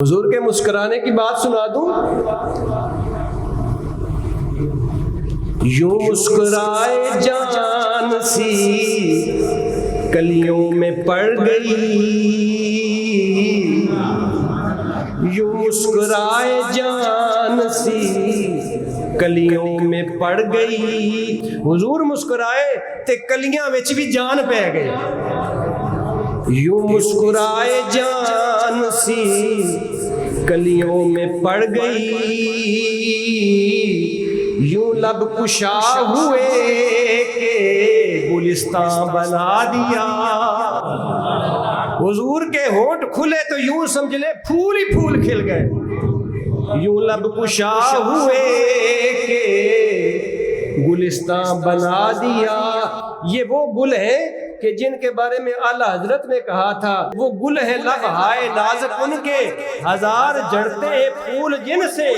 حضور کے مسکرانے کی بات سنا دوں. یوں مسکرائے جان سی کلیوں میں پڑ گئی، یوں مسکرائے جان سی کلیوں میں پڑ گئی. حضور مسکرائے تے کلیاں وچ بھی جان پہ گئی. یوں مسکرائے جان سی کلیوں میں پڑ گئی، یوں لب کشا ہوئے کہ گلستان بنا دیا. حضور کے ہونٹ کھلے تو یوں سمجھ لے پھول ہی پھول کھل گئے. یوں لب کشا ہوئے کہ گلستان بنا دیا. یہ وہ گل ہیں کہ جن کے بارے میں اعلیٰ حضرت نے کہا تھا وہ گل ہے لب ہائے نازک ان کے، ہزار جڑتے ہیں پھول جن سے،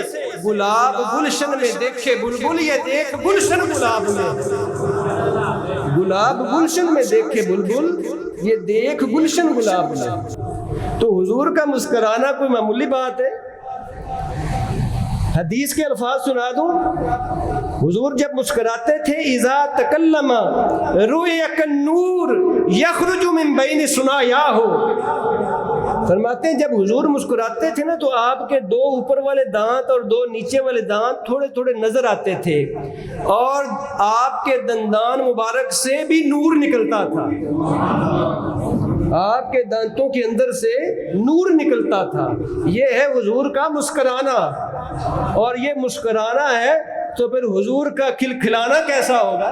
گلاب گلشن میں دیکھے بلبل یہ دیکھ گلشن گلاب میں، گلاب گلشن میں دیکھے بلبل یہ دیکھ گلشن گلاب میں. تو حضور کا مسکرانا کوئی معمولی بات ہے؟ حدیث کے الفاظ سنا دوں. حضور جب مسکراتے تھے اذا تکلم روئے کالنور یخرج من بین ثنایاہ، فرماتے ہیں جب حضور مسکراتے تھے نا تو آپ کے دو اوپر والے دانت اور دو نیچے والے دانت تھوڑے تھوڑے نظر آتے تھے، اور آپ کے دندان مبارک سے بھی نور نکلتا تھا، آپ کے دانتوں کے اندر سے نور نکلتا تھا. یہ ہے حضور کا مسکرانا. اور یہ مسکرانا ہے تو پھر حضور کا کھلکھلانا کیسا ہوگا؟